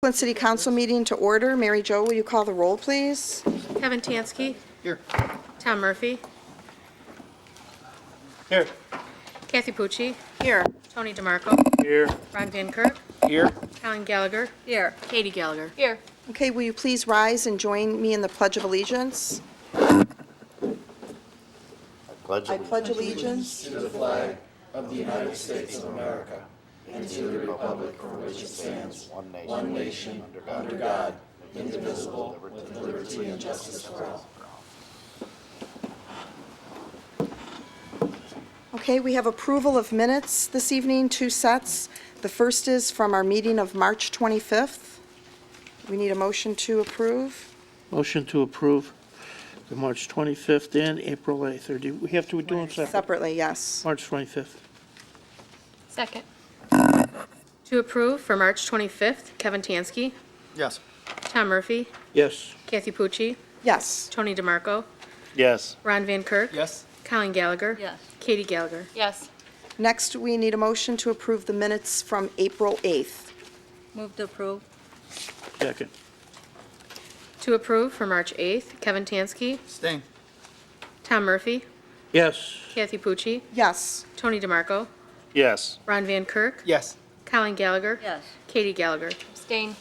Brooklyn City Council meeting to order. Mary Jo, will you call the roll, please? Kevin Tansky. Here. Tom Murphy. Here. Kathy Pucci. Here. Tony DeMarco. Here. Ron Van Kirk. Here. Colin Gallagher. Here. Katie Gallagher. Here. Okay, will you please rise and join me in the Pledge of Allegiance? I pledge allegiance Okay, we have approval of minutes this evening, 2 sets. The first is from our meeting of March 25th. We need a motion to approve. Motion to approve the March 25th and April 8th. Or do we have to do them separate? Separately, yes. March 25th. Second. To approve for March 25th, Kevin Tansky. Yes. Tom Murphy. Yes. Kathy Pucci. Yes. Tony DeMarco. Yes. Ron Van Kirk. Yes. Colin Gallagher. Yes. Katie Gallagher. Yes. Next, we need a motion to approve the minutes from April 8th. Move to approve. Second. To approve for March 8th, Kevin Tansky. Staying. Tom Murphy. Yes. Kathy Pucci. Yes. Tony DeMarco. Yes. Ron Van Kirk. Yes. Colin Gallagher. Yes. Katie Gallagher. Abstain.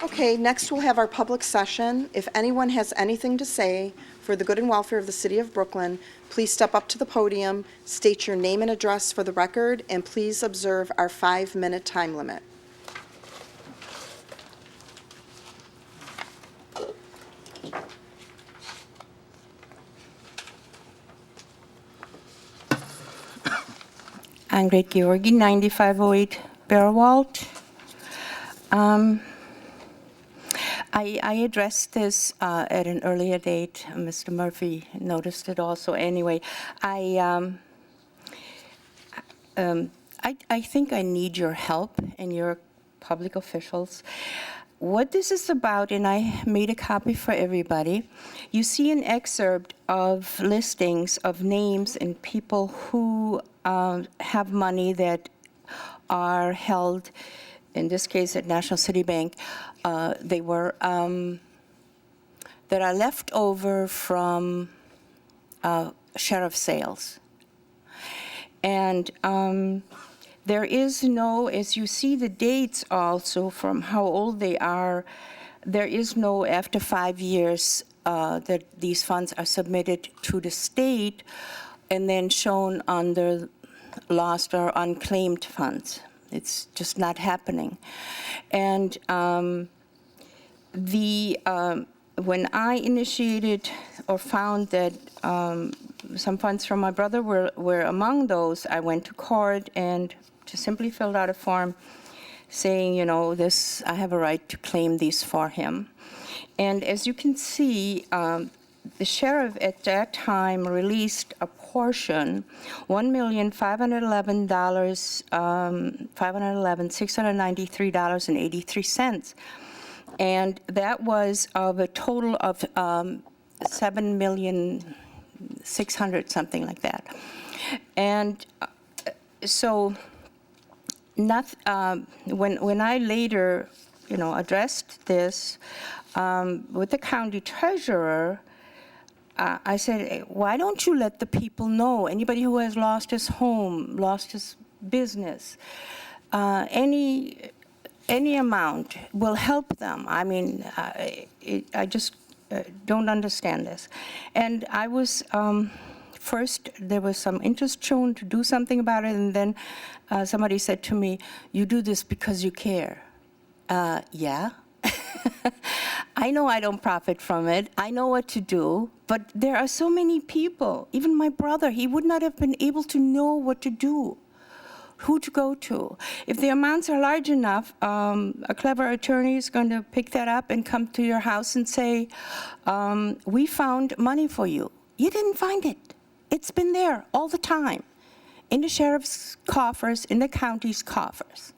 Okay, next we'll have our public session. If anyone has anything to say for the good and welfare of the city of Brooklyn, please step up to the podium, state your name and address for the record, and please observe our 5-minute time limit. Ingrid Georgi, 9508 Bearwald. I addressed this at an earlier date. Mr. Murphy noticed it also. Anyway, I think I need your help and your public officials. What this is about, and I made a copy for everybody, you see an excerpt of listings of names and people who have money that are held, in this case at National City Bank. They were, that are left over from sheriff sales. And there is no, as you see the dates also from how old they are, there is no after 5 years that these funds are submitted to the state and then shown under lost or unclaimed funds. It's just not happening. And when I initiated or found that some funds from my brother were among those, I went to court and just simply filled out a form saying, you know, this, I have a right to claim these for him. And as you can see, the sheriff at that time released a portion, $1,511,693.83. And that was of a total of $7,600,000, something like that. And so when I later, addressed this with the county treasurer, I said, why don't you let the people know, anybody who has lost his home, lost his business, any amount will help them. I mean, I just don't understand this. And I was, first, there was some interest shown to do something about it, and then somebody said to me, you do this because you care. Yeah. I know I don't profit from it. I know what to do, but there are so many people, even my brother, he would not have been able to know what to do, who to go to. If the amounts are large enough, a clever attorney is going to pick that up and come to your house and say, we found money for you. You didn't find it. It's been there all the time, in the sheriff's coffers, in the county's coffers.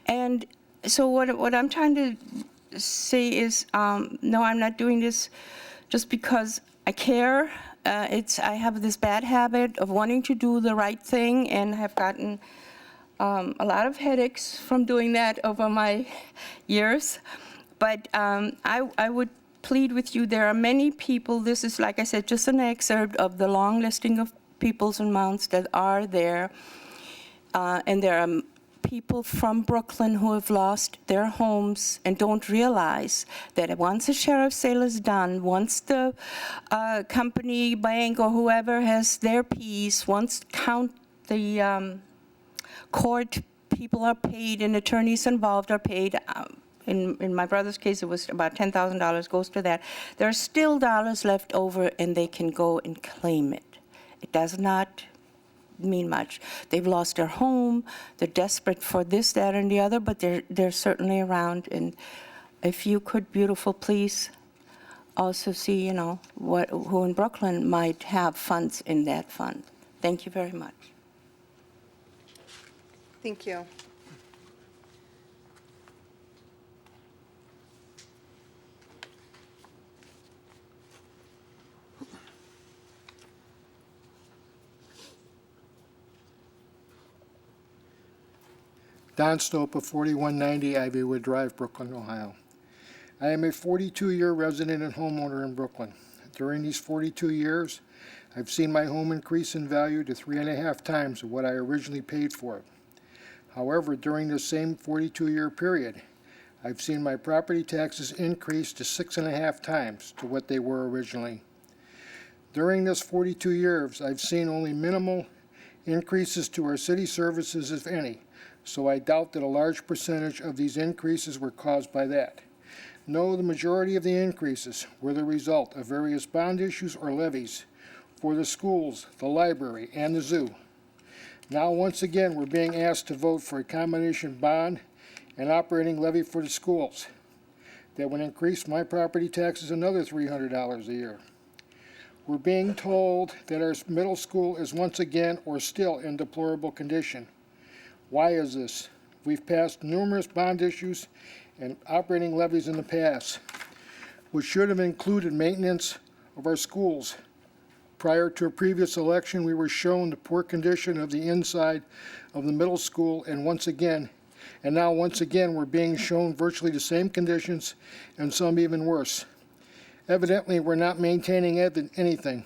And so what I'm trying to say is, no, I'm not doing this just because I care. I have this bad habit of wanting to do the right thing and have gotten a lot of headaches from doing that over my years. But I would plead with you, there are many people, this is, like I said, just an excerpt of the long listing of peoples and mounts that are there. And there are people from Brooklyn who have lost their homes and don't realize that once the sheriff's sale is done, once the company, bank, or whoever has their piece, once the court people are paid and attorneys involved are paid, in my brother's case, it was about $10,000 goes to that. There are still dollars left over, and they can go and claim it. It does not mean much. They've lost their home. They're desperate for this, that, and the other, but they're certainly around. And if you could, beautiful, please also see, who in Brooklyn might have funds in that fund. Thank you very much. Thank you. Don Stopa, 4190 Ivywood Drive, Brooklyn, Ohio. I am a 42-year resident and homeowner in Brooklyn. During these 42 years, I've seen my home increase in value to 3.5 times of what I originally paid for it. However, during the same 42-year period, I've seen my property taxes increase to 6.5 times to what they were originally. During this 42 years, I've seen only minimal increases to our city services, if any, so I doubt that a large percentage of these increases were caused by that. No, the majority of the increases were the result of various bond issues or levies for the schools, the library, and the zoo. Now, once again, we're being asked to vote for a combination bond and operating levy for the schools. That would increase my property taxes another $300 a year. We're being told that our middle school is once again or still in deplorable condition. Why is this? We've passed numerous bond issues and operating levies in the past, which should have included maintenance of our schools. Prior to a previous election, we were shown the poor condition of the inside of the middle school, and now once again, we're being shown virtually the same conditions and some even worse. Evidently, we're not maintaining anything.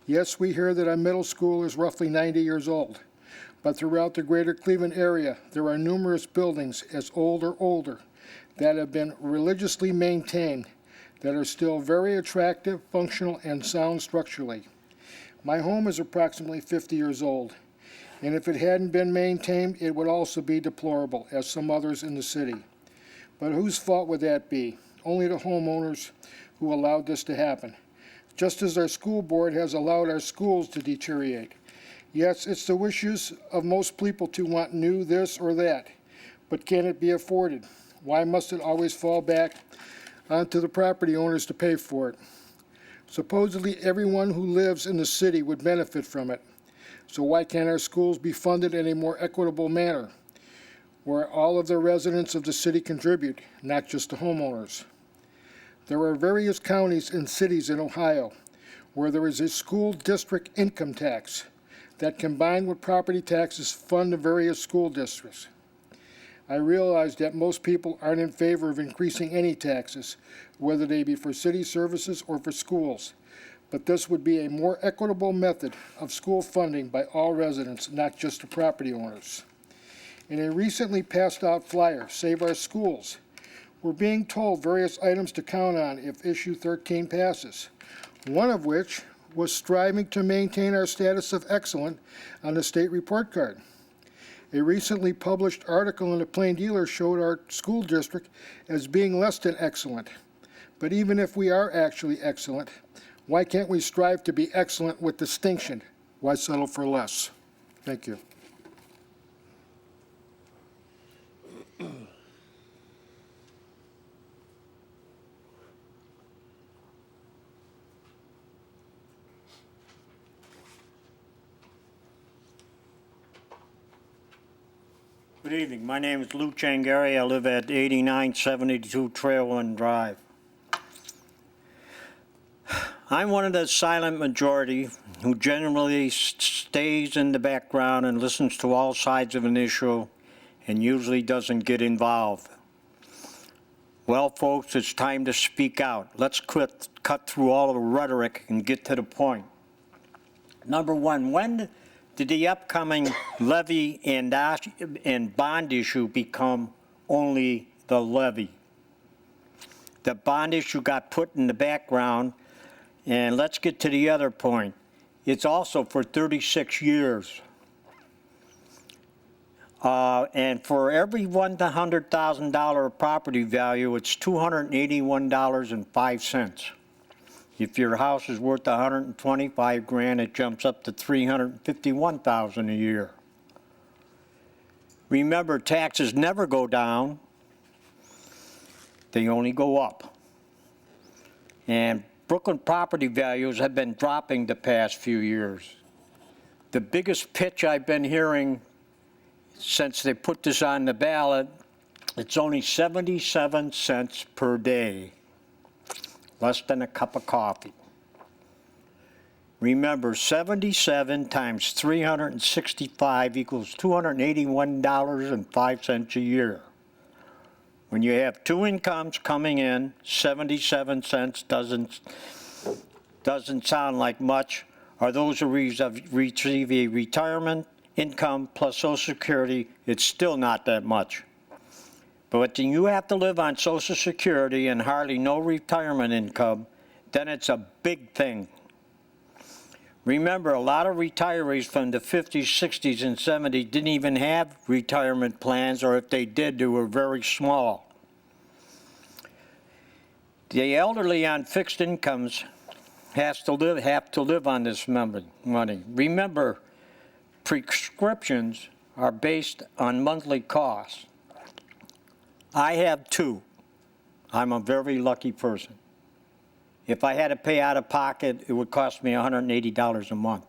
Yes, we hear that our middle school is roughly 90 years old. But throughout the greater Cleveland area, there are numerous buildings as old or older that have been religiously maintained that are still very attractive, functional, and sound structurally. My home is approximately 50 years old, and if it hadn't been maintained, it would also be deplorable, as some others in the city. But whose fault would that be? Only the homeowners who allowed this to happen, just as our school board has allowed our schools to deteriorate. Yes, it's the wishes of most people to want new this or that, but can it be afforded? Why must it always fall back onto the property owners to pay for it? Supposedly everyone who lives in the city would benefit from it. So why can't our schools be funded in a more equitable manner, where all of the residents of the city contribute, not just the homeowners? There are various counties and cities in Ohio where there is a school district income tax that, combined with property taxes, fund the various school districts. I realize that most people aren't in favor of increasing any taxes, whether they be for city services or for schools, but this would be a more equitable method of school funding by all residents, not just the property owners. In a recently passed out flyer, Save Our Schools, we're being told various items to count on if issue 13 passes, one of which was striving to maintain our status of excellent on the state report card. A recently published article in the Plain Dealer showed our school district as being less than excellent. But even if we are actually excellent, why can't we strive to be excellent with distinction? Why settle for less? Thank you. Good evening. My name is Lou Changari. I live at 8972 Trailwind Drive. I'm one of the silent majority who generally stays in the background and listens to all sides of an issue and usually doesn't get involved. Well, folks, it's time to speak out. Let's cut through all of the rhetoric and get to the point. Number one, when did the upcoming levy and bond issue become only the levy? The bond issue got put in the background, and let's get to the other point. It's also for 36 years. And for every $100,000 property value, it's $281.05. If your house is worth $125,000, it jumps up to $351,000 a year. Remember, taxes never go down; they only go up. And Brooklyn property values have been dropping the past few years. The biggest pitch I've been hearing since they put this on the ballot, it's only 77 cents per day, less than a cup of coffee. Remember, 77 times 365 equals $281.05 a year. When you have two incomes coming in, 77 cents doesn't sound like much, or those who receive a retirement income plus Social Security, it's still not that much. But when you have to live on Social Security and hardly no retirement income, then it's a big thing. Remember, a lot of retirees from the 50s, 60s, and 70s didn't even have retirement plans, or if they did, they were very small. The elderly on fixed incomes have to live on this money. Remember, prescriptions are based on monthly costs. I have two. I'm a very lucky person. If I had to pay out of pocket, it would cost me $180 a month.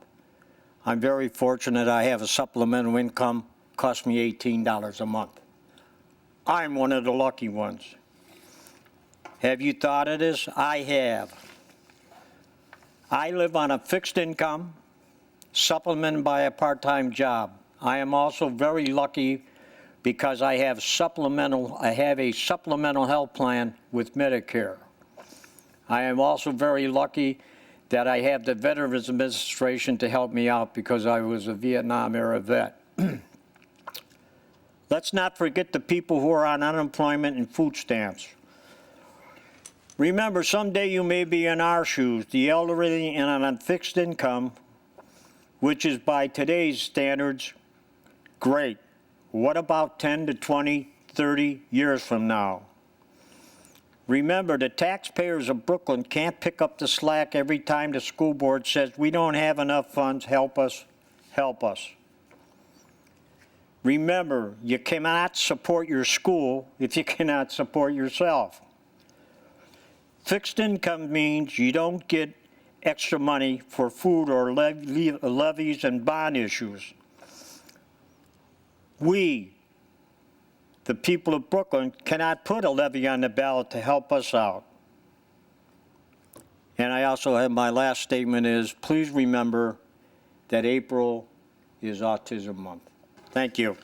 I'm very fortunate I have a supplemental income, cost me $18 a month. I'm one of the lucky ones. Have you thought of this? I have. I live on a fixed income, supplemented by a part-time job. I am also very lucky because I have a supplemental health plan with Medicare. I am also very lucky that I have the Veterans Administration to help me out because I was a Vietnam-era vet. Let's not forget the people who are on unemployment and food stamps. Remember, someday you may be in our shoes, the elderly and on a fixed income, which is by today's standards, great. What about 10 to 20, 30 years from now? Remember, the taxpayers of Brooklyn can't pick up the slack every time the school board says, we don't have enough funds, help us, help us. Remember, you cannot support your school if you cannot support yourself. Fixed income means you don't get extra money for food or levies and bond issues. We, the people of Brooklyn, cannot put a levy on the ballot to help us out. And I also have my last statement is, please remember that April is Autism Month. Thank you.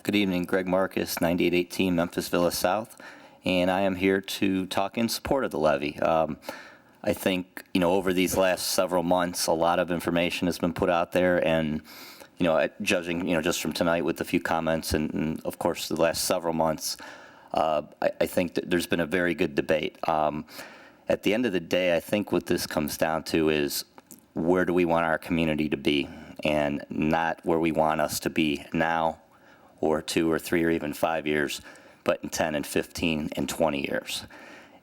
Good evening, Greg Marcus, 9818 Memphis Villa South, and I am here to talk in support of the levy. I think, over these last several months, a lot of information has been put out there, and, judging, just from tonight with a few comments and of course, the last several months, I think that there's been a very good debate. At the end of the day, I think what this comes down to is where do we want our community to be, and not where we want us to be now, or 2 or 3 or even 5 years, but in 10 and 15 and 20 years.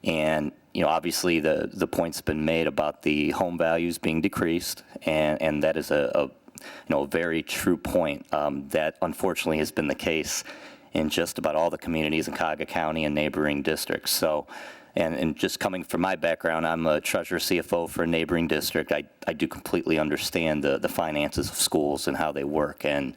And, obviously the point's been made about the home values being decreased, and that is a very true point. That unfortunately has been the case in just about all the communities in Cuyahoga County and neighboring districts. So, and just coming from my background, I'm a treasurer CFO for a neighboring district. I do completely understand the finances of schools and how they work. And,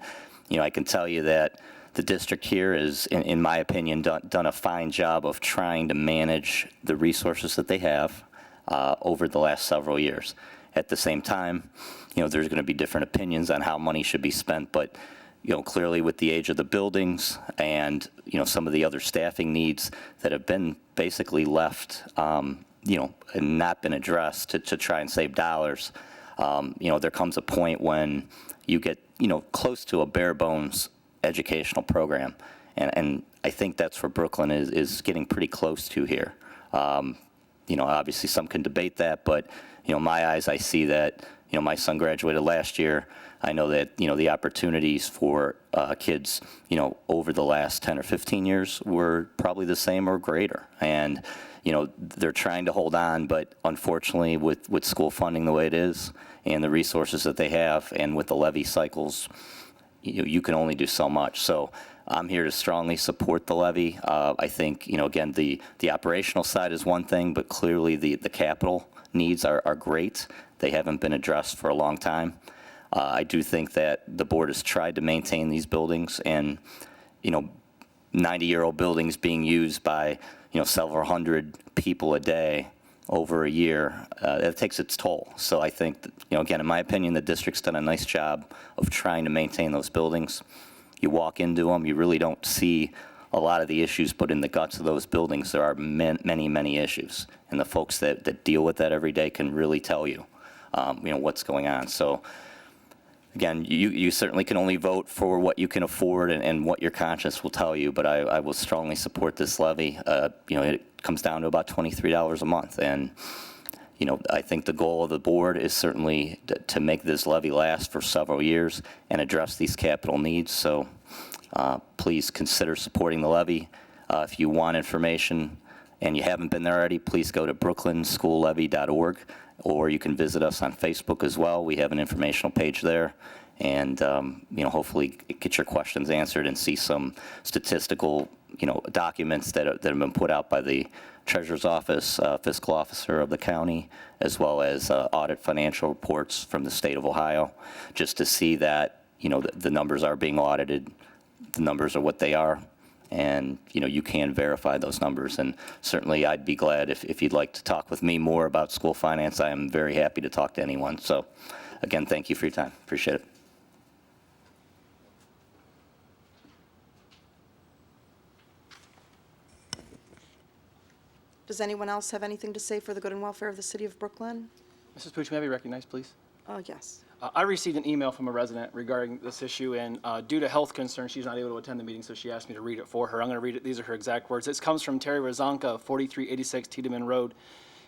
you know, I can tell you that the district here is, in my opinion, done a fine job of trying to manage the resources that they have over the last several years. At the same time, you know, there's going to be different opinions on how money should be spent, but, you know, clearly with the age of the buildings and, you know, some of the other staffing needs that have been basically left, you know, and not been addressed to try and save dollars, you know, there comes a point when you get, you know, close to a bare bones educational program. And I think that's where Brooklyn is getting pretty close to here. You know, obviously some can debate that, but, you know, in my eyes, I see that, you know, my son graduated last year. I know that, you know, the opportunities for kids, you know, over the last 10 or 15 years were probably the same or greater. And, you know, they're trying to hold on, but unfortunately with school funding the way it is and the resources that they have and with the levy cycles, you can only do so much. So I'm here to strongly support the levy. I think, you know, again, the operational side is one thing, but clearly the capital needs are great. They haven't been addressed for a long time. I do think that the board has tried to maintain these buildings, and, you know, 90-year-old buildings being used by, you know, several hundred people a day over a year, that takes its toll. So I think, that, you know, again, in my opinion, the district's done a nice job of trying to maintain those buildings. You walk into them, you really don't see a lot of the issues, but in the guts of those buildings, there are many, many issues. And the folks that deal with that every day can really tell you, you know, what's going on. So again, you certainly can only vote for what you can afford and what your conscience will tell you, but I will strongly support this levy. You know, it comes down to about $23 a month. And, you know, I think the goal of the board is certainly to make this levy last for several years and address these capital needs. So please consider supporting the levy. If you want information and you haven't been there already, please go to brooklynsschoollevy.org, or you can visit us on Facebook as well. We have an informational page there, and you know, hopefully get your questions answered and see some statistical, you know, documents that have been put out by the Treasurer's Office, Fiscal Officer of the county, as well as audit financial reports from the state of Ohio, just to see that, you know, the numbers are being audited, the numbers are what they are, and, you know, you can verify those numbers. And certainly I'd be glad if you'd like to talk with me more about school finance. I am very happy to talk to anyone. So again, thank you for your time. Appreciate it. Does anyone else have anything to say for the good and welfare of the city of Brooklyn? Mrs. Pooch, may I be recognized, please? Yes. I received an email from a resident regarding this issue, and due to health concerns, she's not able to attend the meeting, so she asked me to read it for her. I'm going to read it. These are her exact words. This comes from Terry Rozanka, 4386 Tiedemann Road.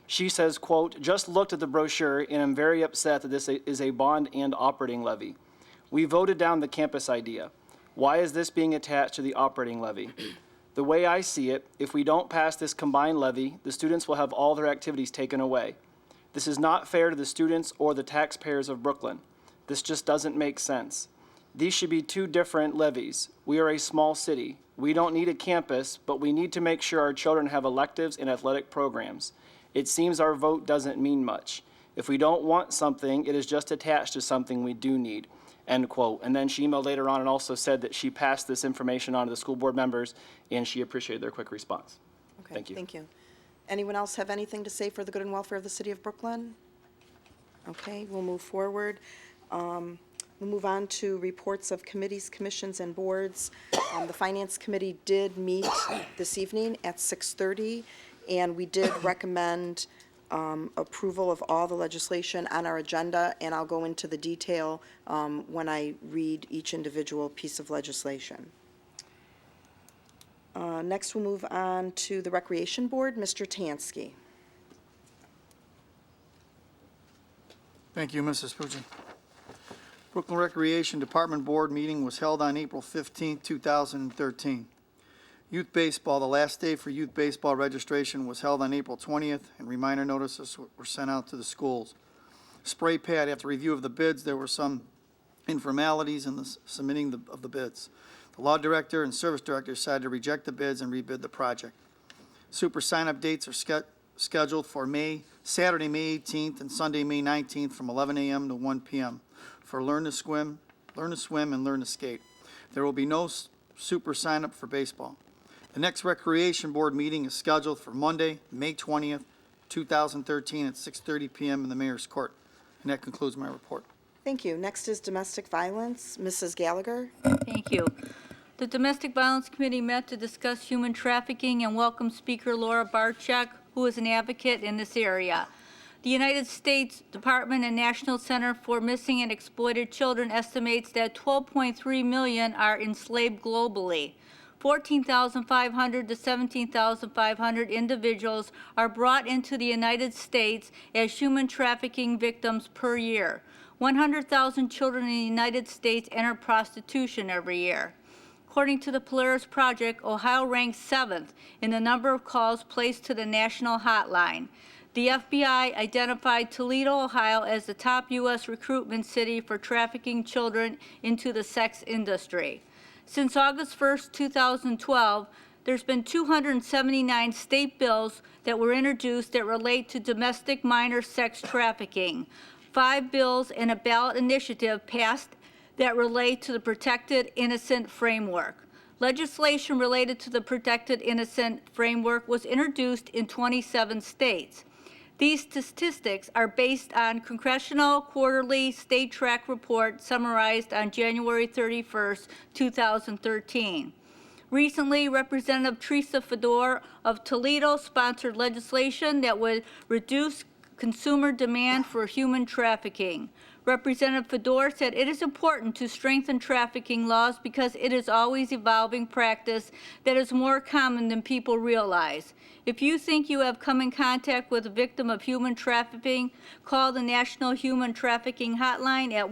She says, quote, "Just looked at the brochure and am very upset that this is a bond and operating levy. We voted down the campus idea. Why is this being attached to the operating levy? The way I see it, if we don't pass this combined levy, the students will have all their activities taken away. This is not fair to the students or the taxpayers of Brooklyn. This just doesn't make sense. These should be two different levies. We are a small city. We don't need a campus, but we need to make sure our children have electives and athletic programs. It seems our vote doesn't mean much. If we don't want something, it is just attached to something we do need." End quote. And then she emailed later on and also said that she passed this information on to the school board members, and she appreciated their quick response. Okay, Thank you. Thank you. Anyone else have anything to say for the good and welfare of the city of Brooklyn? Okay, we'll move forward. We'll move on to reports of committees, commissions, and boards. The Finance Committee did meet this evening at 6:30, and we did recommend approval of all the legislation on our agenda, and I'll go into the detail when I read each individual piece of legislation. Next, we'll move on to the Recreation Board. Mr. Tansky. Thank you, Mrs. Pucci. Brooklyn Recreation Department Board meeting was held on April 15, 2013. Youth Baseball, the last day for youth baseball registration was held on April 20th, and reminder notices were sent out to the schools. Spray pad, after review of the bids, there were some informalities in the submitting of the bids. The law director and service director decided to reject the bids and rebid the project. Super sign-up dates are scheduled for Saturday, May 18th and Sunday, May 19th from 11 a.m. to 1 p.m. for Learn to Swim, and Learn to Skate. There will be no super sign-up for baseball. The next Recreation Board meeting is scheduled for Monday, May 20th, 2013 at 6:30 p.m. in the Mayor's Court. And that concludes my report. Thank you. Next is domestic violence. Mrs. Gallagher. Thank you. The Domestic Violence Committee met to discuss human trafficking and welcome Speaker Laura Barczyk, who is an advocate in this area. The United States Department and National Center for Missing and Exploited Children estimates that 12.3 million are enslaved globally. 14,500 to 17,500 individuals are brought into the United States as human trafficking victims per year. 100,000 children in the United States enter prostitution every year. According to the Polaris Project, Ohio ranks 7th in the number of calls placed to the national hotline. The FBI identified Toledo, Ohio as the top U.S. recruitment city for trafficking children into the sex industry. Since August 1st, 2012, there's been 279 state bills that were introduced that relate to domestic minor sex trafficking. 5 bills and a ballot initiative passed that relate to the Protected Innocent Framework. Legislation related to the Protected Innocent Framework was introduced in 27 states. These statistics are based on Congressional Quarterly State Track Report summarized on January 31st, 2013. Recently, Representative Teresa Fedor of Toledo sponsored legislation that would reduce consumer demand for human trafficking. Representative Fedor said it is important to strengthen trafficking laws because it is always evolving practice that is more common than people realize. If you think you have come in contact with a victim of human trafficking, call the National Human Trafficking Hotline at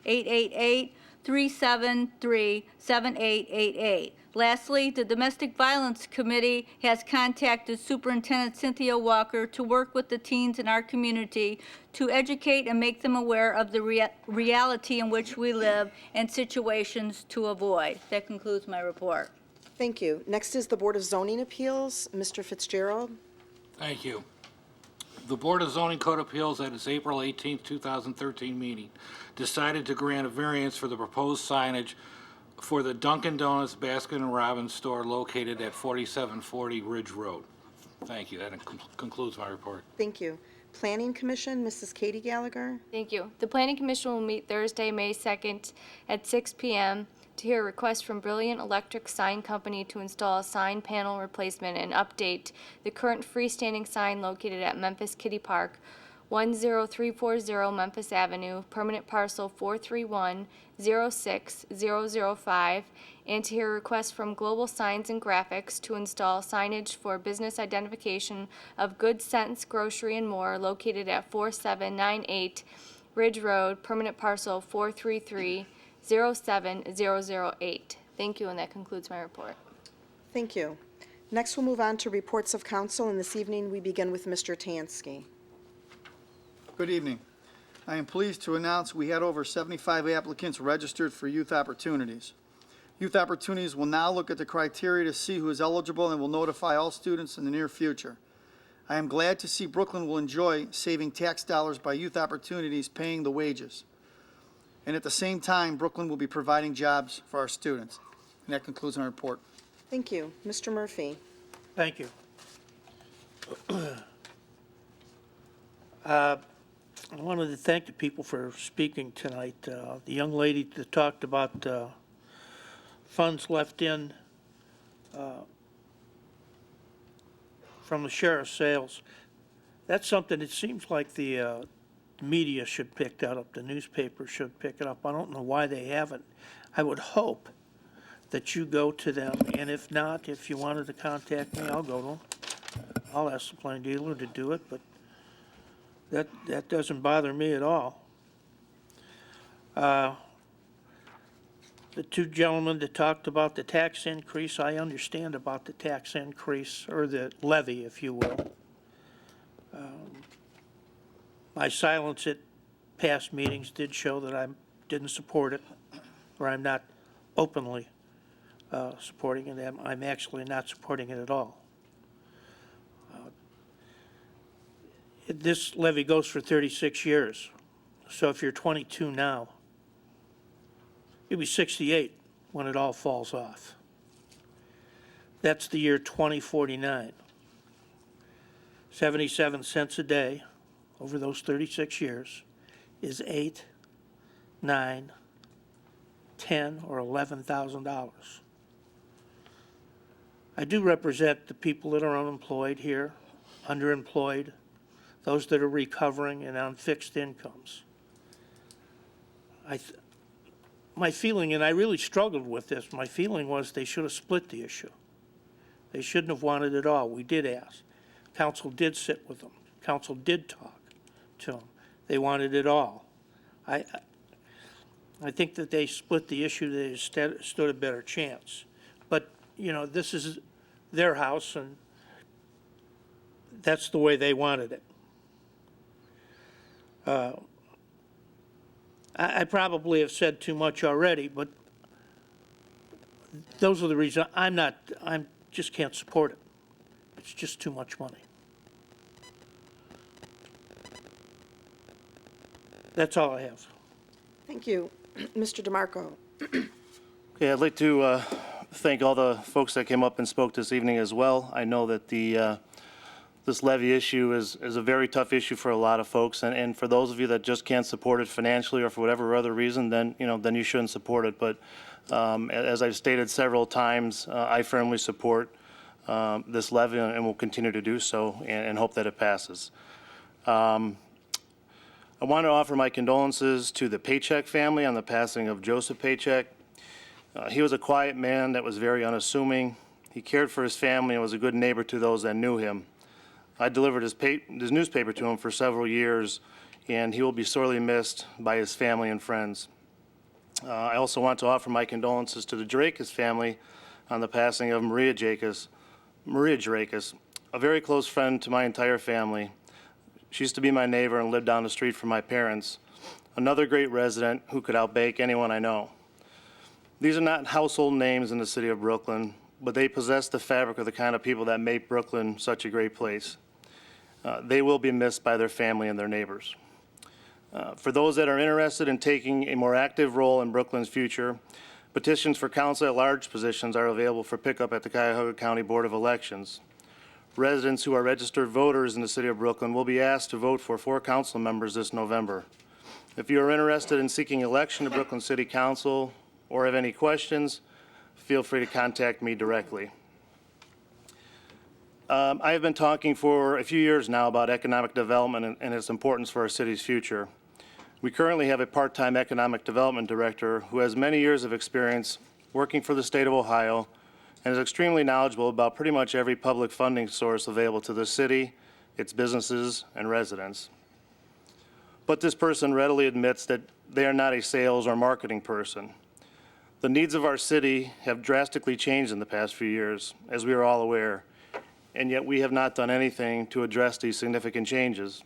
1-888-373-7888. Lastly, the Domestic Violence Committee has contacted Superintendent Cynthia Walker to work with the teens in our community to educate and make them aware of the reality in which we live and situations to avoid. That concludes my report. Thank you. Next is the Board of Zoning Appeals. Mr. Fitzgerald. Thank you. The Board of Zoning Code Appeals at its April 18, 2013 meeting decided to grant a variance for the proposed signage for the Dunkin' Donuts Baskin & Robbins store located at 4740 Ridge Road. Thank you. That concludes my report. Thank you. Planning Commission, Mrs. Katie Gallagher. Thank you. The Planning Commission will meet Thursday, May 2nd at 6 p.m. to hear a request from Brilliant Electric Sign Company to install a sign panel replacement and update the current freestanding sign located at Memphis Kitty Park, 10340 Memphis Avenue, permanent parcel 431-06005, and to hear a request from Global Signs and Graphics to install signage for business identification of Good Sense Grocery and More located at 4798 Ridge Road, permanent parcel 433-07008. Thank you, and that concludes my report. Thank you. Next, we'll move on to reports of council, and this evening we begin with Mr. Tansky. Good evening. I am pleased to announce we had over 75 applicants registered for Youth Opportunities. Youth Opportunities will now look at the criteria to see who is eligible and will notify all students in the near future. I am glad to see Brooklyn will enjoy saving tax dollars by Youth Opportunities paying the wages. And at the same time, Brooklyn will be providing jobs for our students. And that concludes my report. Thank you. Mr. Murphy. Thank you. I wanted to thank the people for speaking tonight. The young lady that talked about funds left in from the sheriff's sales, that's something it seems like the media should pick that up, the newspaper should pick it up. I don't know why they haven't. I would hope that you go to them, and if not, if you wanted to contact me, I'll go to them. I'll ask the plain dealer to do it, but that doesn't bother me at all. The two gentlemen that talked about the tax increase, I understand about the tax increase, or the levy, if you will. My silence at past meetings did show that I'm didn't support it, or I'm not openly supporting it. I'm actually not supporting it at all. This levy goes for 36 years. So if you're 22 now, you'll be 68 when it all falls off. That's the year 2049. 77 cents a day over those 36 years is $8, $9, $10, or $11,000. I do represent the people that are unemployed here, underemployed, those that are recovering and on fixed incomes. My feeling, and I really struggled with this, my feeling was they should have split the issue. They shouldn't have wanted it all. We did ask. Council did sit with them. Council did talk to them. They wanted it all. I think that they split the issue, they stood a better chance. But, you know, this is their house, and that's the way they wanted it. I probably have said too much already, but those are the reasons I just can't support it. It's just too much money. That's all I have. Thank you. Mr. DeMarco. Okay, I'd like to thank all the folks that came up and spoke this evening as well. I know that this levy issue is a very tough issue for a lot of folks, and for those of you that just can't support it financially or for whatever other reason, then you shouldn't support it. But as I've stated several times, I firmly support this levy and will continue to do so and hope that it passes. I want to offer my condolences to the Paycheck family on the passing of Joseph Paycheck. He was a quiet man that was very unassuming. He cared for his family and was a good neighbor to those that knew him. I delivered his newspaper to him for several years, and he will be sorely missed by his family and friends. I also want to offer my condolences to the Drakus family on the passing of Maria Drakus, a very close friend to my entire family. She used to be my neighbor and lived down the street from my parents, another great resident who could outbake anyone I know. These are not household names in the city of Brooklyn, but they possess the fabric of the kind of people that make Brooklyn such a great place. They will be missed by their family and their neighbors. For those that are interested in taking a more active role in Brooklyn's future, petitions for council-at-large positions are available for pickup at the Cuyahoga County Board of Elections. Residents who are registered voters in the city of Brooklyn will be asked to vote for 4 council members this November. If you are interested in seeking election to Brooklyn City Council or have any questions, feel free to contact me directly. I have been talking for a few years now about economic development and its importance for our city's future. We currently have a part-time economic development director who has many years of experience working for the state of Ohio and is extremely knowledgeable about pretty much every public funding source available to the city, its businesses, and residents. But this person readily admits that they are not a sales or marketing person. The needs of our city have drastically changed in the past few years, as we are all aware, and yet we have not done anything to address these significant changes.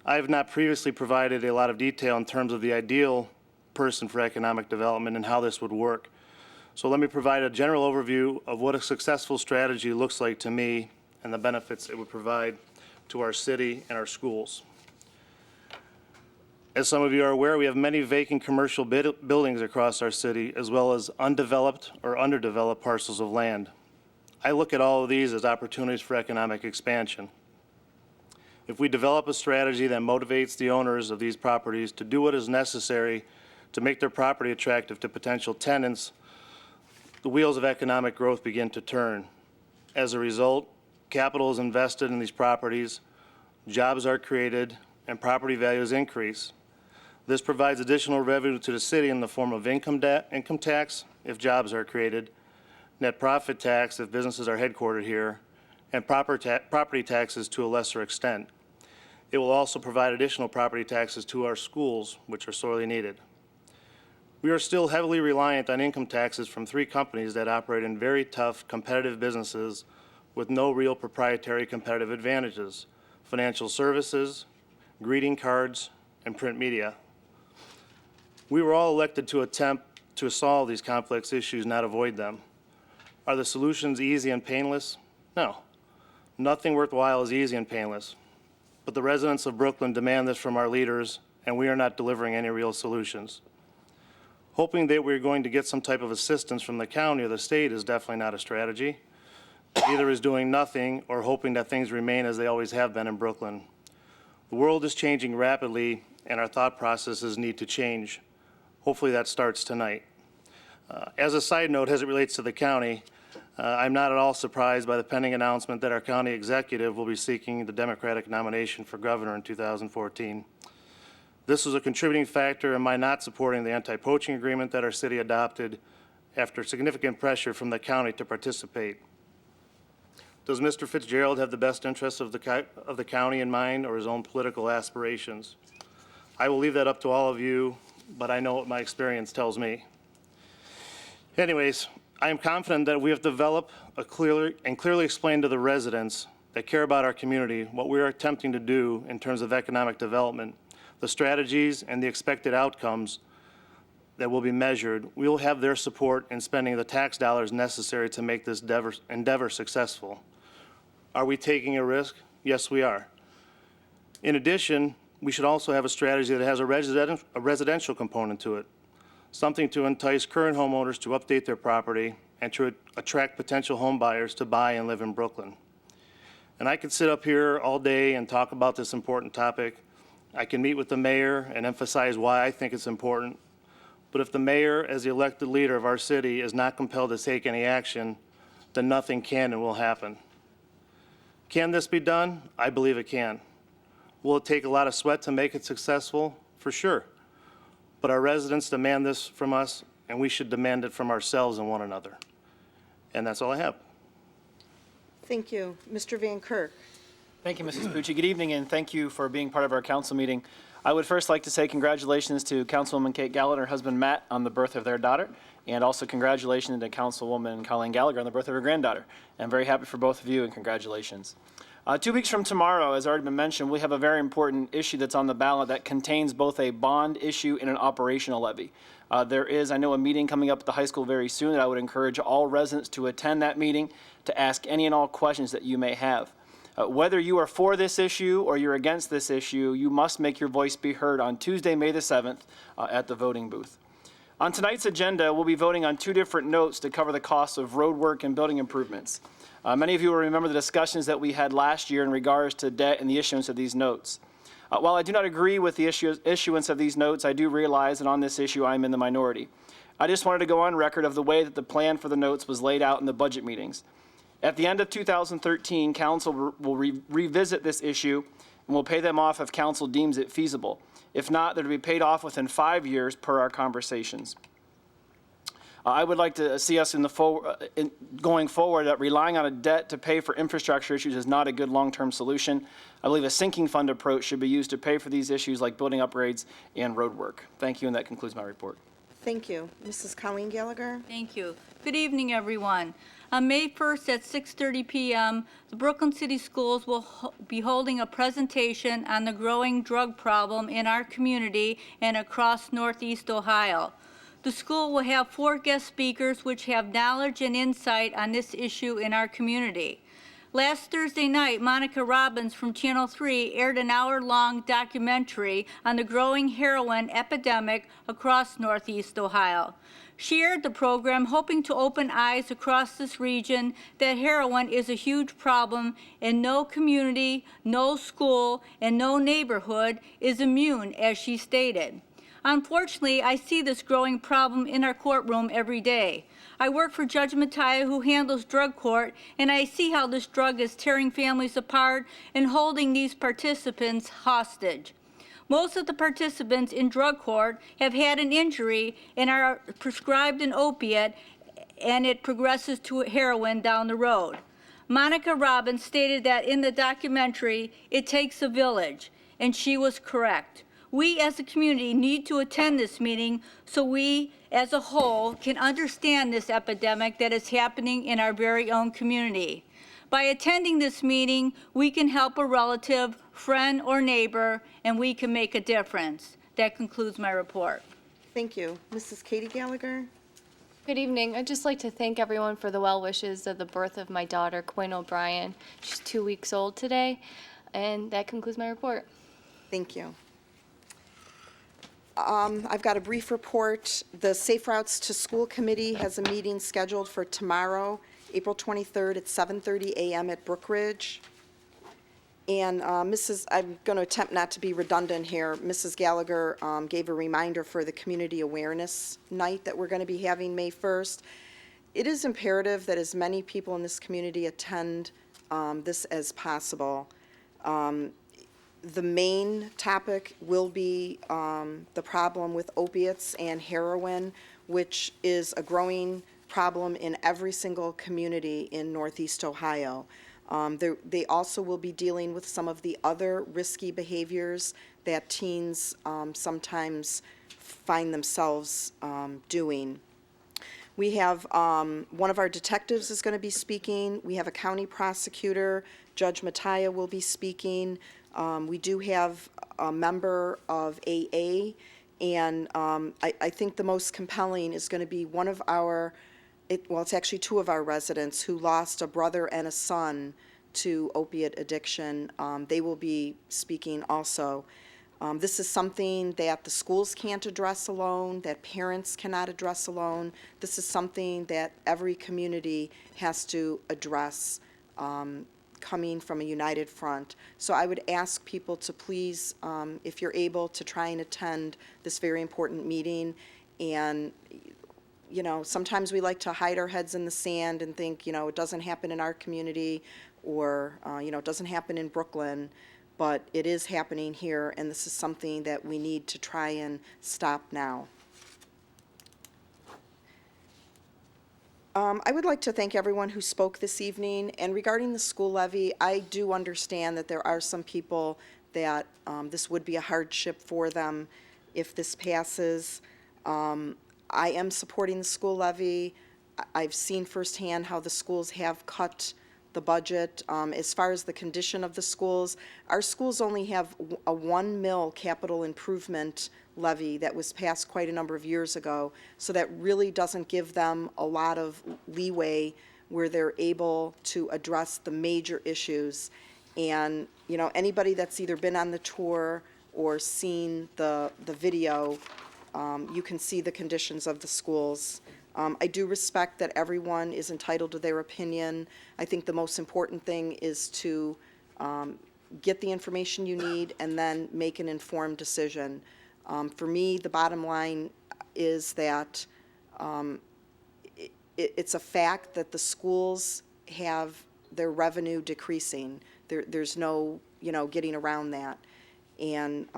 I have not previously provided a lot of detail in terms of the ideal person for economic development and how this would work. So let me provide a general overview of what a successful strategy looks like to me and the benefits it would provide to our city and our schools. As some of you are aware, we have many vacant commercial buildings across our city, as well as undeveloped or underdeveloped parcels of land. I look at all of these as opportunities for economic expansion. If we develop a strategy that motivates the owners of these properties to do what is necessary to make their property attractive to potential tenants, the wheels of economic growth begin to turn. As a result, capital is invested in these properties, jobs are created, and property values increase. This provides additional revenue to the city in the form of income tax if jobs are created, net profit tax if businesses are headquartered here, and property taxes to a lesser extent. It will also provide additional property taxes to our schools, which are sorely needed. We are still heavily reliant on income taxes from 3 companies that operate in very tough, competitive businesses with no real proprietary competitive advantages: financial services, greeting cards, and print media. We were all elected to attempt to solve these complex issues, not avoid them. Are the solutions easy and painless? No. Nothing worthwhile is easy and painless. But the residents of Brooklyn demand this from our leaders, and we are not delivering any real solutions. Hoping that we're going to get some type of assistance from the county or the state is definitely not a strategy. Either is doing nothing or hoping that things remain as they always have been in Brooklyn. The world is changing rapidly, and our thought processes need to change. Hopefully that starts tonight. As a side note, as it relates to the county, I'm not at all surprised by the pending announcement that our county executive will be seeking the Democratic nomination for governor in 2014. This was a contributing factor in my not supporting the anti-poaching agreement that our city adopted after significant pressure from the county to participate. Does Mr. Fitzgerald have the best interests of the county in mind or his own political aspirations? I will leave that up to all of you, but I know what my experience tells me. Anyways, I am confident that we have developed a clearly explained to the residents that care about our community what we are attempting to do in terms of economic development, the strategies and the expected outcomes that will be measured. We will have their support in spending the tax dollars necessary to make this endeavor successful. Are we taking a risk? Yes, we are. In addition, we should also have a strategy that has a residential component to it, something to entice current homeowners to update their property and to attract potential home buyers to buy and live in Brooklyn. And I could sit up here all day and talk about this important topic. I can meet with the mayor and emphasize why I think it's important. But if the mayor, as the elected leader of our city, is not compelled to take any action, then nothing can and will happen. Can this be done? I believe it can. Will it take a lot of sweat to make it successful? For sure. But our residents demand this from us, and we should demand it from ourselves and one another. And that's all I have. Thank you. Mr. Van Kirk. Thank you, Mrs. Pucci. Good evening, and thank you for being part of our council meeting. I would first like to say congratulations to Councilwoman Kate Gallagher and her husband Matt on the birth of their daughter, and also congratulations to Councilwoman Colleen Gallagher on the birth of her granddaughter. I'm very happy for both of you, and congratulations. 2 weeks from tomorrow, as already been mentioned, we have a very important issue that's on the ballot that contains both a bond issue and an operational levy. There is, I know, a meeting coming up at the high school very soon that I would encourage all residents to attend that meeting to ask any and all questions that you may have. Whether you are for this issue or you're against this issue, you must make your voice be heard on Tuesday, May the 7th at the voting booth. On tonight's agenda, we'll be voting on 2 different notes to cover the costs of road work and building improvements. Many of you will remember the discussions that we had last year in regards to debt and the issuance of these notes. While I do not agree with the issuance of these notes, I do realize that on this issue I'm in the minority. I just wanted to go on record of the way that the plan for the notes was laid out in the budget meetings. At the end of 2013, council will revisit this issue and will pay them off if council deems it feasible. If not, they're to be paid off within 5 years per our conversations. I would like to see us going forward that relying on a debt to pay for infrastructure issues is not a good long-term solution. I believe a sinking fund approach should be used to pay for these issues like building upgrades and road work. Thank you, and that concludes my report. Thank you. Mrs. Colleen Gallagher. Thank you. Good evening, everyone. On May 1st at 6:30 p.m., the Brooklyn City Schools will be holding a presentation on the growing drug problem in our community and across Northeast Ohio. The school will have 4 guest speakers which have knowledge and insight on this issue in our community. Last Thursday night, Monica Robbins from Channel 3 aired an hour-long documentary on the growing heroin epidemic across Northeast Ohio. She aired the program hoping to open eyes across this region that heroin is a huge problem and no community, no school, and no neighborhood is immune, as she stated. Unfortunately, I see this growing problem in our courtroom every day. I work for Judge Mattia, who handles drug court, and I see how this drug is tearing families apart and holding these participants hostage. Most of the participants in drug court have had an injury and are prescribed an opiate, and it progresses to heroin down the road. Monica Robbins stated that in the documentary, it takes a village, and she was correct. We as a community need to attend this meeting so we as a whole can understand this epidemic that is happening in our very own community. By attending this meeting, we can help a relative, friend, or neighbor, and we can make a difference. That concludes my report. Thank you. Mrs. Katie Gallagher? Good evening. I'd just like to thank everyone for the well wishes of the birth of my daughter, Quinn O'Brien. She's 2 weeks old today, and that concludes my report. Thank you. I've got a brief report. The Safe Routes to School Committee has a meeting scheduled for tomorrow, April 23rd at 7:30 a.m. at Brook Ridge. And I'm going to attempt not to be redundant here. Mrs. Gallagher gave a reminder for the Community Awareness Night that we're going to be having May 1st. It is imperative that as many people in this community attend this as possible. The main topic will be the problem with opiates and heroin, which is a growing problem in every single community in Northeast Ohio. They also will be dealing with some of the other risky behaviors that teens sometimes find themselves doing. We have, one of our detectives is going to be speaking. We have a county prosecutor, Judge Mattia will be speaking. We do have a member of AA, and I think the most compelling is going to be one of our, it's actually two of our residents who lost a brother and a son to opiate addiction. They will be speaking also. This is something that the schools can't address alone, that parents cannot address alone. This is something that every community has to address, coming from a united front. So I would ask people to please, if you're able, to try and attend this very important meeting. And, you know, sometimes we like to hide our heads in the sand and think, you know, it doesn't happen in our community, or, you know, it doesn't happen in Brooklyn, but it is happening here, and this is something that we need to try and stop now. I would like to thank everyone who spoke this evening, and regarding the school levy, I do understand that there are some people that this would be a hardship for them if this passes. I am supporting the school levy. I've seen firsthand how the schools have cut the budget. As far as the condition of the schools, our schools only have a 1 mil capital improvement levy that was passed quite a number of years ago, so that really doesn't give them a lot of leeway where they're able to address the major issues. And, you know, anybody that's either been on the tour or seen the video, you can see the conditions of the schools. I do respect that everyone is entitled to their opinion. I think the most important thing is to get the information you need and then make an informed decision. For me, the bottom line is that it's a fact that the schools have their revenue decreasing. There's no, you know, getting around that. And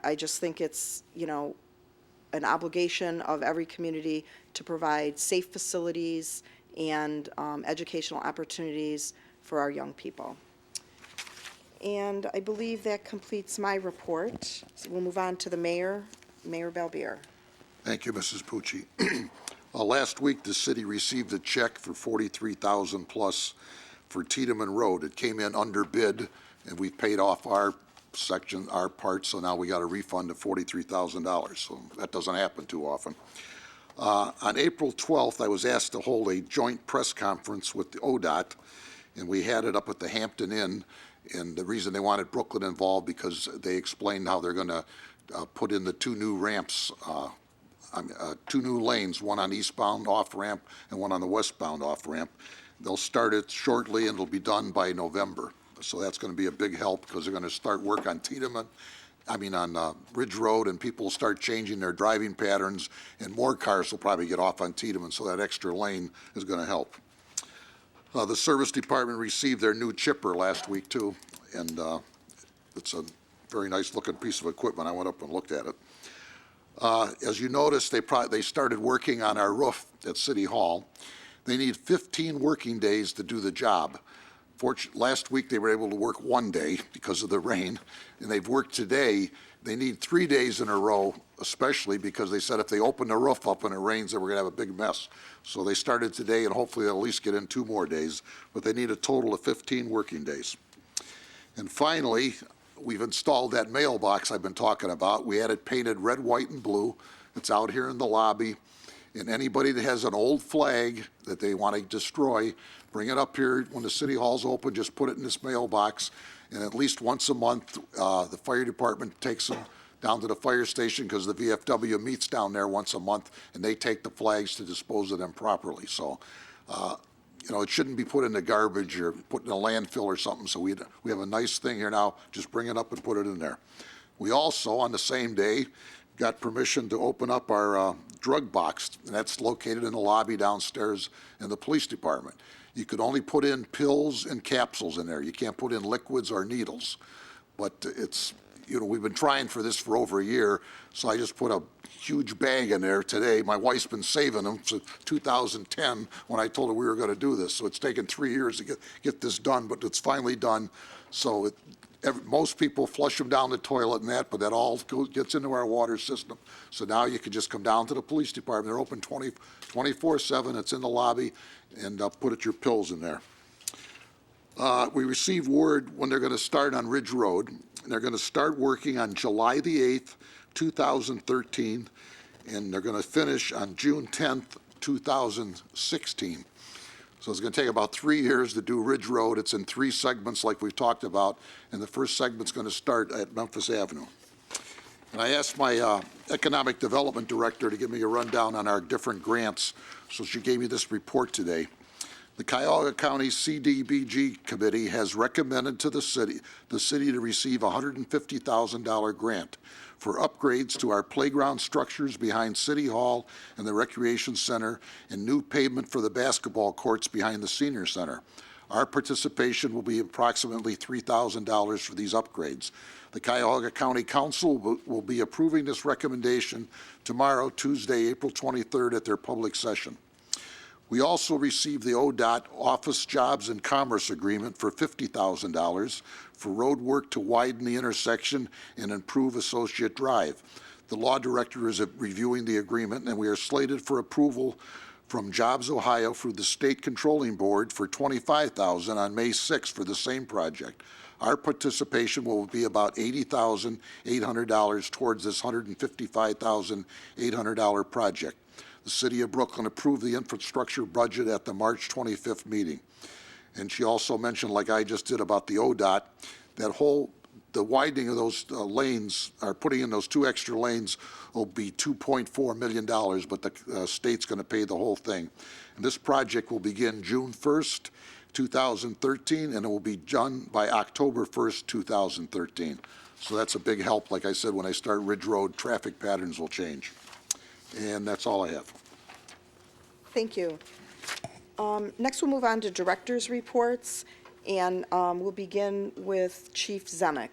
I just think it's, you know, an obligation of every community to provide safe facilities and educational opportunities for our young people. And I believe that completes my report. So we'll move on to the mayor, Mayor Balbier. Thank you, Mrs. Pucci. Last week, the city received a check for $43,000 plus for Tiedemann Road. It came in under bid, and we paid off our section, our part, so now we got a refund of $43,000. So that doesn't happen too often. On April 12th, I was asked to hold a joint press conference with the ODOT, and we had it up at the Hampton Inn. And the reason they wanted Brooklyn involved, because they explained how they're going to put in the two new ramps, two new lanes, one on eastbound off-ramp and one on the westbound off-ramp. They'll start it shortly, and it'll be done by November. So that's going to be a big help, because they're going to start work on on Ridge Road, and people will start changing their driving patterns, and more cars will probably get off on Tiedemann, so that extra lane is going to help. The service department received their new chipper last week too, and it's a very nice looking piece of equipment. I went up and looked at it. As you noticed, they started working on our roof at City Hall. They need 15 working days to do the job. Last week, they were able to work 1 day because of the rain, and they've worked today. They need 3 days in a row, especially because they said if they open the roof up and it rains, then we're going to have a big mess. So they started today, and hopefully they'll at least get in 2 more days, but they need a total of 15 working days. And finally, we've installed that mailbox I've been talking about. We had it painted red, white, and blue. It's out here in the lobby. And anybody that has an old flag that they want to destroy, bring it up here when the city hall's open, just put it in this mailbox. And at least once a month, the fire department takes them down to the fire station because the VFW meets down there once a month, and they take the flags to dispose of them properly. So, it shouldn't be put in the garbage or put in a landfill or something. So we have a nice thing here now. Just bring it up and put it in there. We also, on the same day, got permission to open up our drug box, and that's located in the lobby downstairs in the police department. You could only put in pills and capsules in there. You can't put in liquids or needles. But it's, we've been trying for this for over a year, so I just put a huge bag in there today. My wife's been saving them since 2010 when I told her we were going to do this. So it's taken 3 years to get this done, but it's finally done. So most people flush them down the toilet and that, but that all gets into our water system. So now you can just come down to the police department. They're open 24/7. It's in the lobby, and put your pills in there. We received word when they're going to start on Ridge Road. They're going to start working on July the 8th, 2013, and they're going to finish on June 10th, 2016. So it's going to take about 3 years to do Ridge Road. It's in 3 segments like we've talked about, and the first segment's going to start at Memphis Avenue. And I asked my Economic Development Director to give me a rundown on our different grants, so she gave me this report today. The Cuyahoga County CDBG Committee has recommended to the city to receive a $150,000 grant for upgrades to our playground structures behind City Hall and the Recreation Center and new pavement for the basketball courts behind the Senior Center. Our participation will be approximately $3,000 for these upgrades. The Cuyahoga County Council will be approving this recommendation tomorrow, Tuesday, April 23rd, at their public session. We also received the ODOT Office Jobs and Commerce Agreement for $50,000 for road work to widen the intersection and improve Associate Drive. The law director is reviewing the agreement, and we are slated for approval from Jobs Ohio through the State Controlling Board for $25,000 on May 6th for the same project. Our participation will be about $80,800 towards this $155,800 project. The City of Brooklyn approved the infrastructure budget at the March 25th meeting. And she also mentioned, like I just did about the ODOT, the widening of those lanes, or putting in those 2 extra lanes, will be $2.4 million, but the state's going to pay the whole thing. And this project will begin June 1st, 2013, and it will be done by October 1st, 2013. So that's a big help. Like I said, when I start Ridge Road, traffic patterns will change. And that's all I have. Thank you. Next, we'll move on to directors' reports, and we'll begin with Chief Zemek.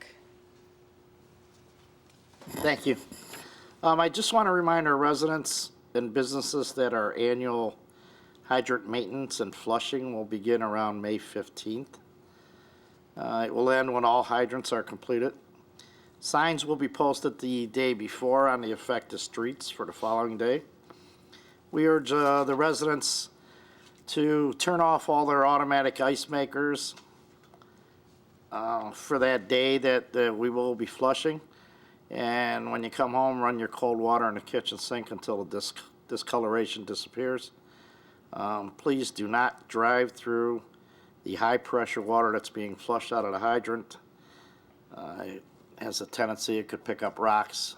Thank you. I just want to remind our residents and businesses that our annual hydrant maintenance and flushing will begin around May 15th. It will end when all hydrants are completed. Signs will be posted the day before on the affected streets for the following day. We urge the residents to turn off all their automatic ice makers for that day that we will be flushing. And when you come home, run your cold water in the kitchen sink until the discoloration disappears. Please do not drive through the high-pressure water that's being flushed out of the hydrant. It has a tendency, it could pick up rocks,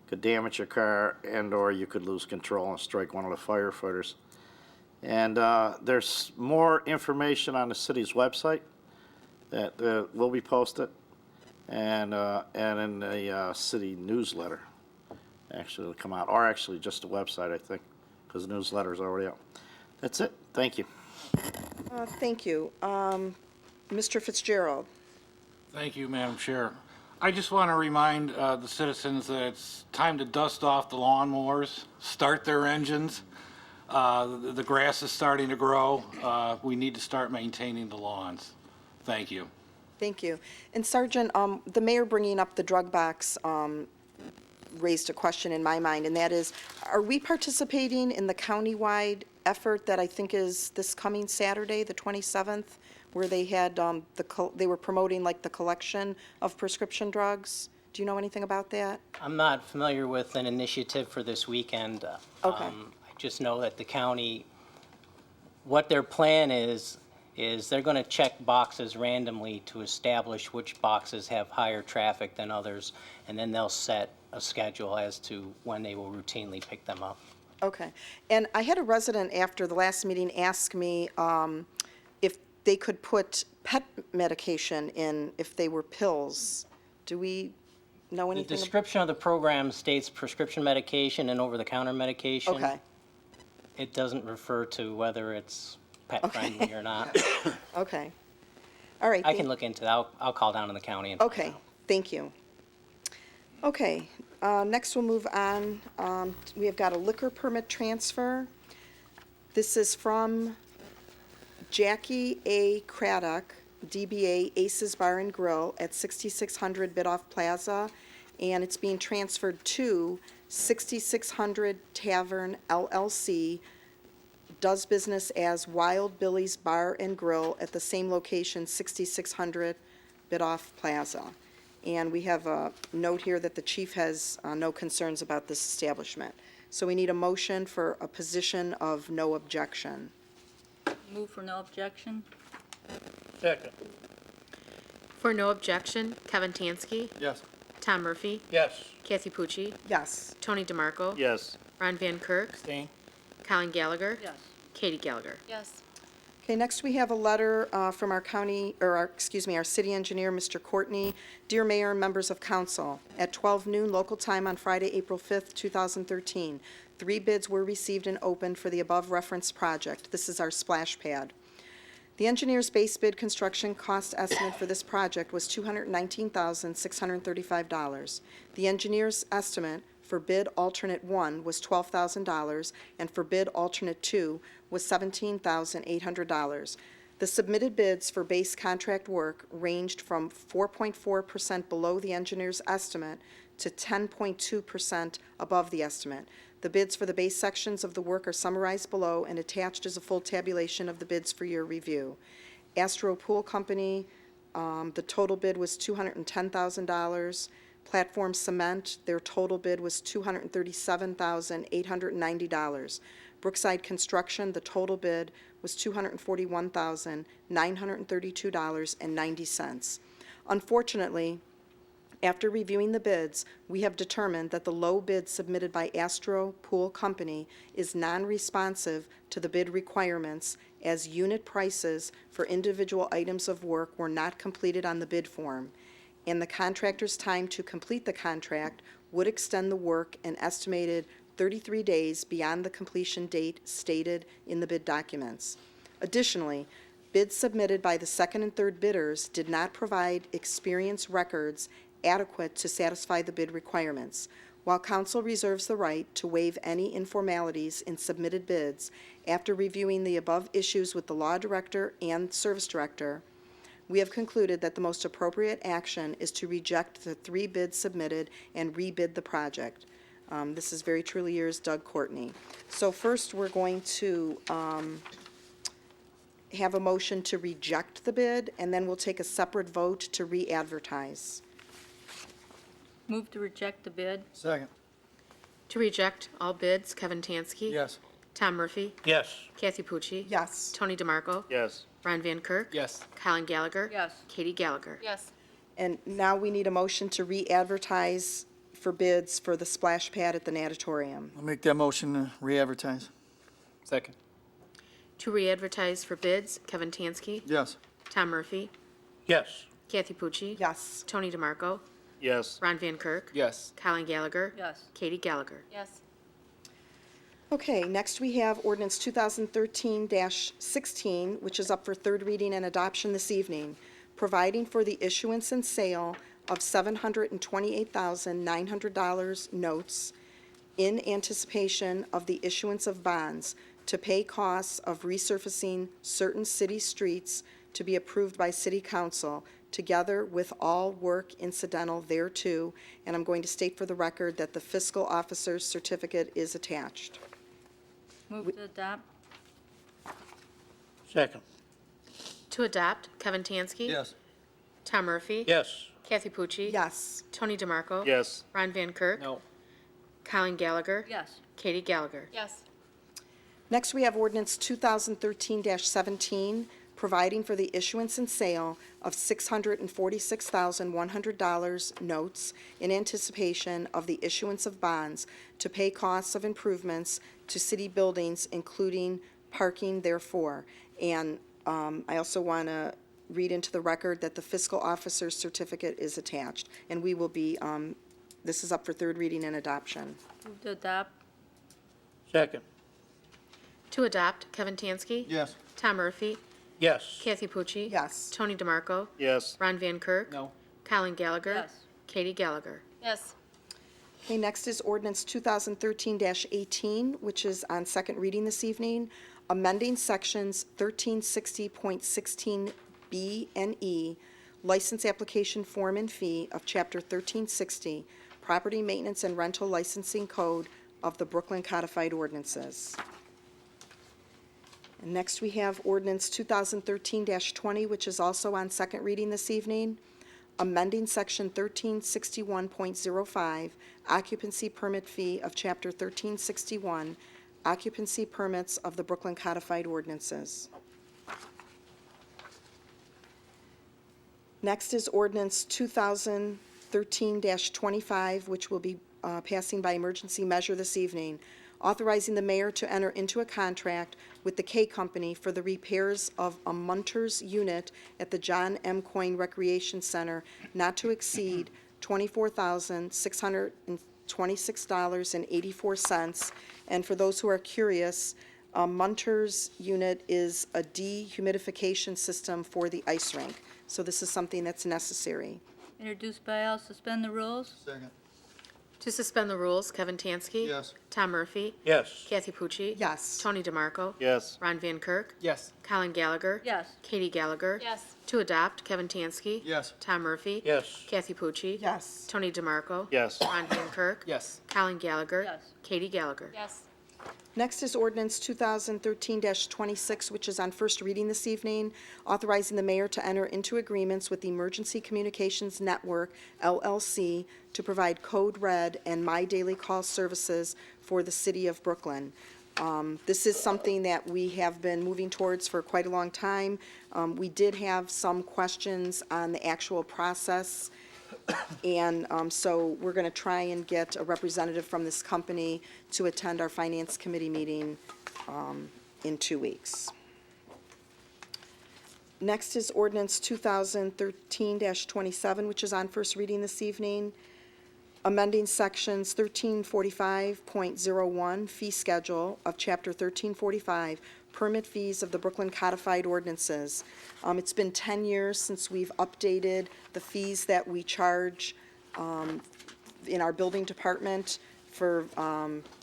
could damage your car, and/or you could lose control and strike one of the firefighters. And there's more information on the city's website that will be posted, and in the city newsletter. Actually, it'll come out, or actually just the website, I think, because the newsletter's already out. That's it. Thank you. Thank you. Mr. Fitzgerald. Thank you, Madam Chair. I just want to remind the citizens that it's time to dust off the lawnmowers, start their engines. The grass is starting to grow. We need to start maintaining the lawns. Thank you. Thank you. And Sergeant, the mayor bringing up the drug box raised a question in my mind, and that is, are we participating in the countywide effort that I think is this coming Saturday, the 27th, where they had, they were promoting like the collection of prescription drugs. Do you know anything about that? I'm not familiar with an initiative for this weekend. Okay. I just know that the county, what their plan is they're going to check boxes randomly to establish which boxes have higher traffic than others, and then they'll set a schedule as to when they will routinely pick them up. Okay. And I had a resident after the last meeting ask me if they could put pet medication in if they were pills. Do we know The anything? description of the program states prescription medication and over-the-counter medication. Okay, It doesn't refer to whether it's pet-friendly or not. okay. All right. I can look into that. I'll call down to the county and find Okay, out. thank you. Okay, next we'll move on. We have got a liquor permit transfer. This is from Jackie A. Craddock, DBA Aces Bar and Grill at 6600 Bidoff Plaza, and it's being transferred to 6600 Tavern LLC, does business as Wild Billy's Bar and Grill at the same location, 6600 Bidoff Plaza. And we have a note here that the chief has no concerns about this establishment. So we need a motion for a position of no objection. Move for no objection? Second. For no objection, Kevin Tansky. Yes. Tom Murphy. Yes. Kathy Pucci. Yes. Tony DeMarco. Yes. Ron Van Kirk. Abstain. Colin Gallagher. Yes. Katie Gallagher. Yes. Okay, next we have a letter from our county, or our city engineer, Mr. Courtney. Dear Mayor and members of council, at 12 noon local time on Friday, April 5th, 2013, 3 bids were received and opened for the above referenced project. This is our splash pad. The engineer's base bid construction cost estimate for this project was $219,635. The engineer's estimate for bid alternate 1 was $12,000, and for bid alternate 2 was $17,800. The submitted bids for base contract work ranged from 4.4% below the engineer's estimate to 10.2% above the estimate. The bids for the base sections of the work are summarized below and attached as a full tabulation of the bids for your review. Astro Pool Company, the total bid was $210,000. Platform Cement, their total bid was $237,890. Brookside Construction, the total bid was $241,932.90. Unfortunately, after reviewing the bids, we have determined that the low bid submitted by Astro Pool Company is non-responsive to the bid requirements, as unit prices for individual items of work were not completed on the bid form, and the contractor's time to complete the contract would extend the work an estimated 33 days beyond the completion date stated in the bid documents. Additionally, bids submitted by the second and third bidders did not provide experience records adequate to satisfy the bid requirements. While council reserves the right to waive any informalities in submitted bids, after reviewing the above issues with the law director and service director, we have concluded that the most appropriate action is to reject the 3 bids submitted and rebid the project. This is very truly yours, Doug Courtney. So first, we're going to have a motion to reject the bid, and then we'll take a separate vote to re-advertise. Move to reject the bid? Second. To reject all bids, Kevin Tansky. Yes. Tom Murphy. Yes. Kathy Pucci. Yes. Tony DeMarco. Yes. Ron Van Kirk. Yes. Colin Gallagher. Yes. Katie Gallagher. Yes. And now we need a motion to re-advertise for bids for the splash pad at the natatorium. I'll make that motion to re-advertise. Second. To re-advertise for bids, Kevin Tansky. Yes. Tom Murphy. Yes. Kathy Pucci. Yes. Tony DeMarco. Yes. Ron Van Kirk. Yes. Colin Gallagher. Yes. Katie Gallagher. Yes. Okay, next we have ordinance 2013-16, which is up for third reading and adoption this evening, providing for the issuance and sale of $728,900 notes in anticipation of the issuance of bonds to pay costs of resurfacing certain city streets to be approved by City Council, together with all work incidental thereto, and I'm going to state for the record that the fiscal officer's certificate is attached. Move to adopt? Second. To adopt, Kevin Tansky. Yes. Tom Murphy. Yes. Kathy Pucci. Yes. Tony DeMarco. Yes. Ron Van Kirk. No. Colin Gallagher. Yes. Katie Gallagher. Yes. Next, we have ordinance 2013-17, providing for the issuance and sale of $646,100 notes in anticipation of the issuance of bonds to pay costs of improvements to city buildings, including parking therefore. And I also want to read into the record that the fiscal officer's certificate is attached, and we will be, this is up for third reading and adoption. Move to adopt. Second. To adopt, Kevin Tansky. Yes. Tom Murphy. Yes. Kathy Pucci. Yes. Tony DeMarco. Yes. Ron Van Kirk. No. Colin Gallagher. Yes. Katie Gallagher. Yes. Okay, next is ordinance 2013-18, which is on second reading this evening, amending sections 1360.16B and E, license application form and fee of Chapter 1360, property maintenance and rental licensing code of the Brooklyn Codified Ordinances. And next, we have ordinance 2013-20, which is also on second reading this evening, amending section 1361.05, occupancy permit fee of Chapter 1361, occupancy permits of the Brooklyn Codified Ordinances. Next is ordinance 2013-25, which will be passing by emergency measure this evening, authorizing the mayor to enter into a contract with the K Company for the repairs of a Munters unit at the John M. Coyne Recreation Center not to exceed $24,626.84. And for those who are curious, a Munters unit is a dehumidification system for the ice rink. So this is something that's necessary. Introduced by all, suspend the rules. Second. To suspend the rules, Kevin Tansky. Yes. Tom Murphy. Yes. Kathy Pucci. Yes. Tony DeMarco. Yes. Ron Van Kirk. Yes. Colin Gallagher. Yes. Katie Gallagher. Yes. To adopt, Kevin Tansky. Yes. Tom Murphy. Yes. Kathy Pucci. Yes. Tony DeMarco. Yes. Ron Van Kirk. Yes. Colin Gallagher. Yes. Katie Gallagher. Yes. Next is ordinance 2013-26, which is on first reading this evening, authorizing the mayor to enter into agreements with the Emergency Communications Network, LLC, to provide Code Red and My Daily Call services for the city of Brooklyn. This is something that we have been moving towards for quite a long time. We did have some questions on the actual process, and so we're going to try and get a representative from this company to attend our Finance Committee meeting in 2 weeks. Next is ordinance 2013-27, which is on first reading this evening, amending sections 1345.01 fee schedule of Chapter 1345, permit fees of the Brooklyn Codified Ordinances. It's been 10 years since we've updated the fees that we charge in our building department for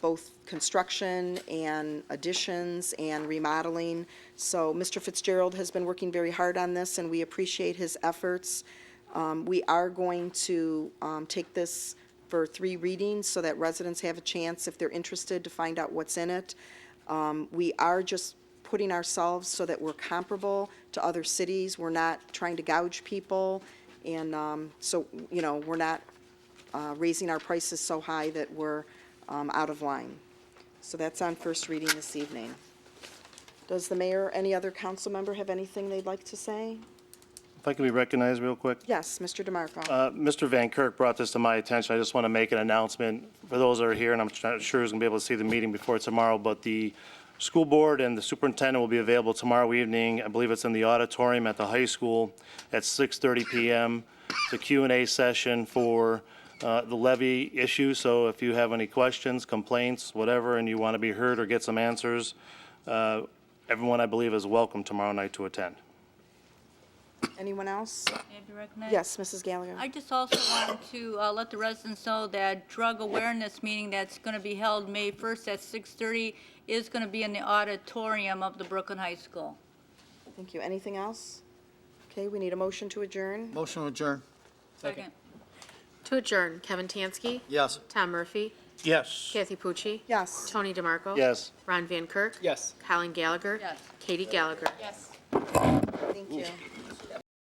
both construction and additions and remodeling. So Mr. Fitzgerald has been working very hard on this, and we appreciate his efforts. We are going to take this for 3 readings so that residents have a chance, if they're interested, to find out what's in it. We are just putting ourselves so that we're comparable to other cities. We're not trying to gouge people, and so, you know, we're not raising our prices so high that we're out of line. So that's on first reading this evening. Does the mayor or any other council member have anything they'd like to say? If I can be recognized real quick. Yes, Mr. DeMarco. Mr. Van Kirk brought this to my attention. I just want to make an announcement for those that are here, and I'm not sure who's going to be able to see the meeting before tomorrow, but the school board and the superintendent will be available tomorrow evening. I believe it's in the auditorium at the high school at 6:30 PM. It's a Q&A session for the levy issue, so if you have any questions, complaints, whatever, and you want to be heard or get some answers, everyone, I believe, is welcome tomorrow night to attend. Anyone else? May I be recognized? Yes, Mrs. Gallagher. I just also wanted to let the residents know that drug awareness meeting that's going to be held May 1st at 6:30 is going to be in the auditorium of the Brooklyn High School. Thank you. Anything else? Okay, we need a motion to adjourn. Motion to adjourn. Second. To adjourn, Kevin Tansky. Yes. Tom Murphy. Yes. Kathy Pucci. Yes. Tony DeMarco. Yes. Ron Van Kirk. Yes. Colin Gallagher. Yes. Katie Gallagher. Yes. Thank you.